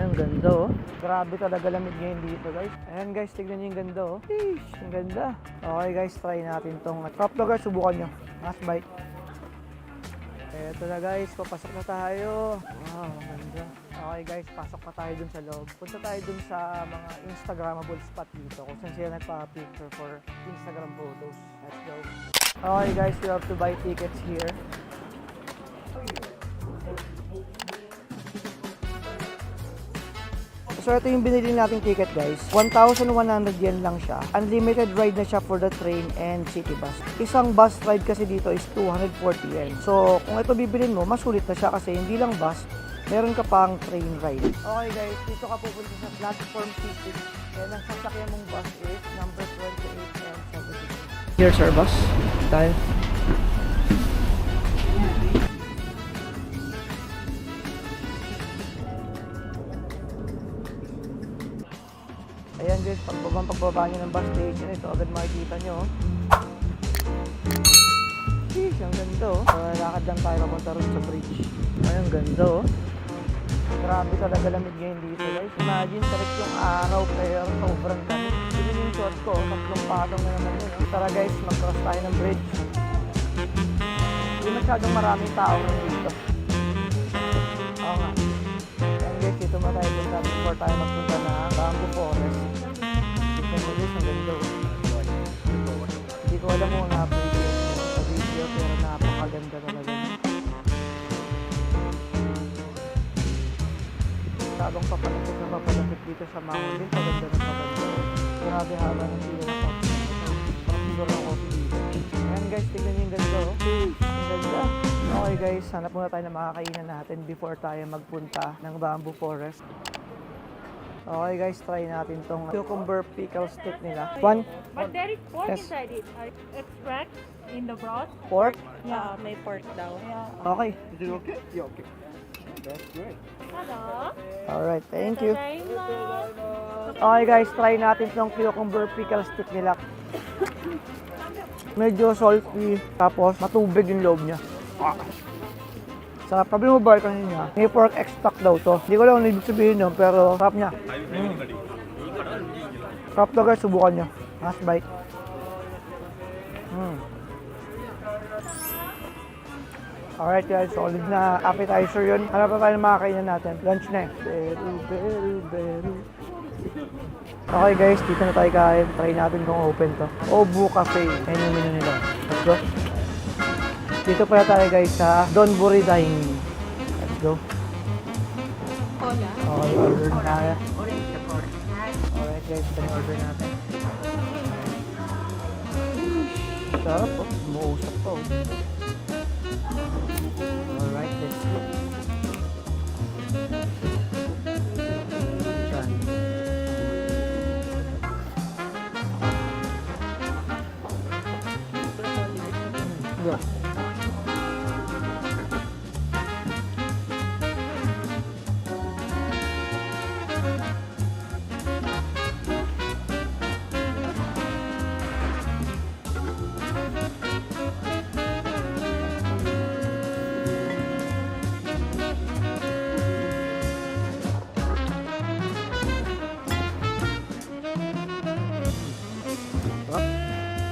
Ang ganda oh. Grabe talaga lamig ngayon dito guys. Ayan guys, tignan nyo yung ganda oh. Sheesh, ang ganda. Okay guys, try natin tong top vlogger, subukan nyo. Last bite. Eto na guys, papasok na tayo. Wow, ang ganda. Okay guys, pasok pa tayo dun sa loob. Punta tayo dun sa mga Instagrammable spot dito kung saan sila nagpa-picture for Instagram photos. Let's go. Okay guys, we have to buy tickets here. So ito yung binili nating ticket guys. 1,100 yen lang siya. Unlimited ride na siya for the train and city bus. Isang bus ride kasi dito is 240 yen. So kung ito bibilin mo, masulit na siya kasi hindi lang bus, meron ka pang train ride. Okay guys, dito ka pupunta sa platform 56. And ang sasakyan mong bus is number 28 and 76. Here's our bus. Tayo. Ayan guys, pagbaba nyo ng bus station, ito agad makikita nyo. Sheesh, ang ganda oh. Lakad lang tayo papunta rin sa bridge. Ay, ang ganda oh. Grabe talaga lamig ngayon dito guys. Imagine, tarik yung araw pero sobrang lamig. Ito yung shot ko, tatlong patong na naman yun. Tara guys, mag-cross tayo ng bridge. Hindi masyadong maraming tao rin dito. Oo nga. Ayan guys, dito mo tayo punta before tayo magpunta na Bamboo Forest. Tignan mo guys, ang ganda oh. Hindi ko alam kung na-appreciate mo sa video pero napakaganda talaga. Habang papalapit dito sa mountain, paganda ng paganda. Grabe haba ng sila ng coffee. Parang siguro ng coffee dito. Ayan guys, tignan nyo yung ganda oh. Ang ganda. Okay guys, hanap muna tayo na makakainan natin before tayo magpunta ng Bamboo Forest. Okay guys, try natin tong cucumber pickle stick nila. One. But there is pork Yes. inside it. Extract in the broth. Pork? Yeah, may pork daw. Yeah. Okay. Is it okay? Yeah, okay. That's great. Hello. Alright, thank you. Tadayma. Okay guys, try natin tong cucumber pickle stick nila. Medyo salty, tapos matubig yung loob niya. Sarap. Sabi mo ba kanina, may pork extract daw to. Hindi ko lang ano ibig sabihin nun, pero sarap niya. Sarap to guys, subukan nyo. Last bite. Alright guys, solid na appetizer yun. Ano pa tayo na makakainan natin? Lunch na eh. Beru. Okay guys, dito na tayo kain. Try natin kung open to. Obu Cafe. Ayan yung menu nila. Let's go. Dito pala tayo guys sa Donburi Dining. Let's go. Hola. Okay, order na tayo. Alright guys, ito yung order natin. Sarap po. Umuusap po. Alright, let's go. Yan. Go.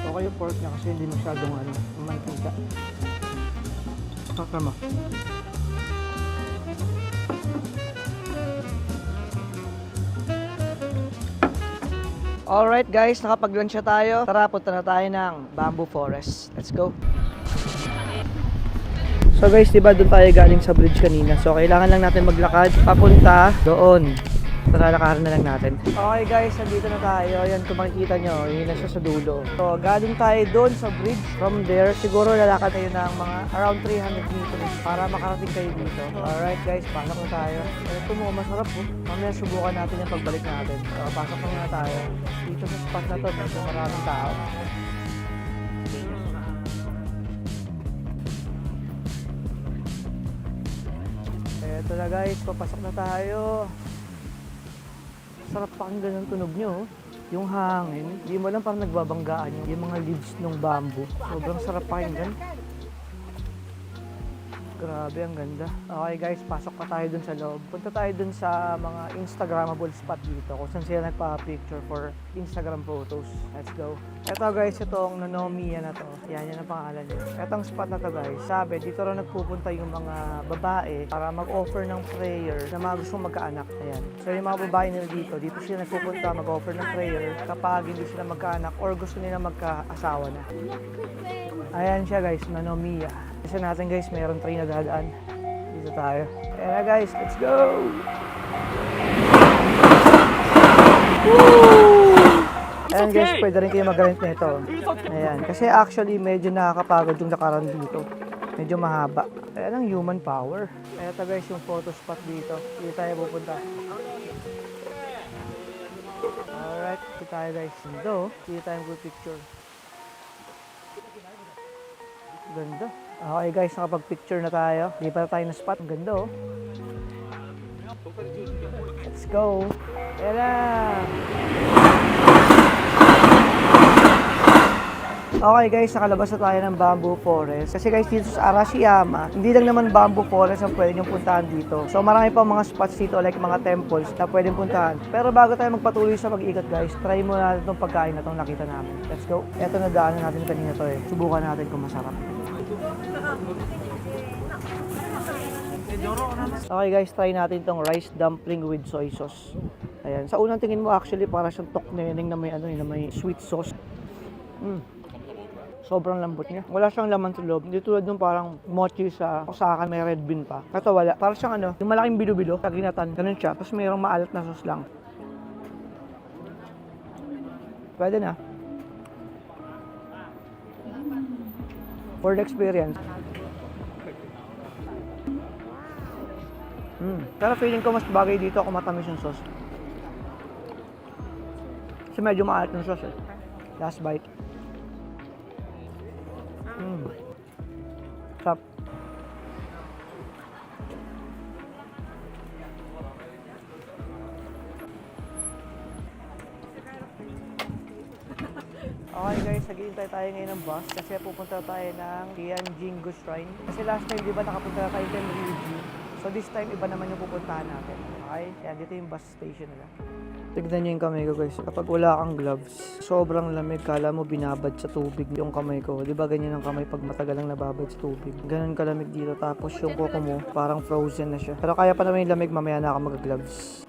Okay yung pork niya kasi hindi masyadong mantika. Sakta mo. Alright guys, nakapag-lunch na tayo. Tara, punta na tayo ng Bamboo Forest. Let's go. So guys, diba doon tayo galing sa bridge kanina. So kailangan lang natin maglakad papunta doon. Tara, lakaran na lang natin. Okay guys, nandito na tayo. Yan, kung makikita nyo, yun na siya sa dulo. So galing tayo doon sa bridge. From there, siguro lalakad tayo ng mga around 300 meters para makarating kayo dito. Alright guys, pasok na tayo. Ito mo, masarap po. Mamaya subukan natin yung pagbalik natin. So pasok na muna tayo. Dito sa spot na to, medyo maraming tao. Eto na guys, papasok na tayo. Sarap pakinggan ng tunog nyo. Yung hangin, hindi mo lang parang nagbabanggaan yung mga leaves ng bamboo. Sobrang sarap pakinggan. Grabe, ang ganda. Okay guys, pasok pa tayo dun sa loob. Punta tayo dun sa mga Instagrammable spot dito kung saan sila nagpa-picture for Instagram photos. Let's go. Ito guys, itong Nonomiya na to. Yan ang pangalan niya. Itong spot na to guys, sabi, dito rin nagpupunta yung mga babae para mag-offer ng prayer na mga gustong magkaanak. Ayan. So yung mga babae nila dito sila nagpupunta mag-offer ng prayer kapag hindi sila magkaanak or gusto nila magka-asawa na. Ayan siya guys, Nonomiya. Kasi natin guys, mayroon train na dadaan. Dito tayo. Ayan na guys, let's go! Woo! Ayan guys, pwede rin kayo mag-rent nito. Ayan, kasi actually medyo nakakapagod yung lakaran dito. Medyo mahaba. Ayan ang human power. Ayan ito guys, yung photo spot dito. Dito tayo pupunta. Alright, dito tayo guys. Dito tayo mag-picture. Ganda. Okay guys, nakapag-picture na tayo. Di pa tayo na spot. Ang ganda oh. Let's go. Ayan na. Okay guys, nakalabas na tayo ng bamboo forest. Kasi guys, dito sa Arashiyama, hindi lang naman bamboo forest ang pwede niyong puntahan dito. So marami pa mga spots dito like mga temples na pwedeng puntahan. Pero bago tayo magpatuloy sa mag-ikot guys, try muna natin itong pagkain na itong nakita namin. Let's go. Eto na daanan natin kanina to eh. Subukan natin kung masarap. Okay guys, try natin itong rice dumpling with soy sauce. Ayan. Sa unang tingin mo actually para siyang tokneneng na may, na may sweet sauce. Sobrang lambot niya. Wala siyang laman sa loob. Hindi tulad nung parang mochi sa akin may red bean pa. Ito wala. Para siyang yung malaking bilo-bilo, kaginatan. Ganun siya. Tapos mayroong maalat na sauce lang. Pwede na. For the experience. Pero feeling ko mas bagay dito kung matamis yung sauce. Kasi medyo maalat yung sauce eh. Last bite. Sarap. Okay guys, naghihintay tayo ngayon ng bus kasi pupunta tayo ng Tianjingu Shrine. Kasi last time, di ba, nakapunta na tayo ng Ryuji. So this time, iba naman yung pupuntahan natin. Okay? Yan, dito yung bus station nila. Tignan nyo yung kamay ko guys. Kapag wala kang gloves, sobrang lamig. Kala mo binabad sa tubig yung kamay ko. Di ba ganyan ang kamay pag matagal lang nababad sa tubig? Ganun kalamig dito. Tapos yung kuko mo, parang frozen na siya. Pero kaya pa naman yung lamig, mamaya na ako mag-gloves.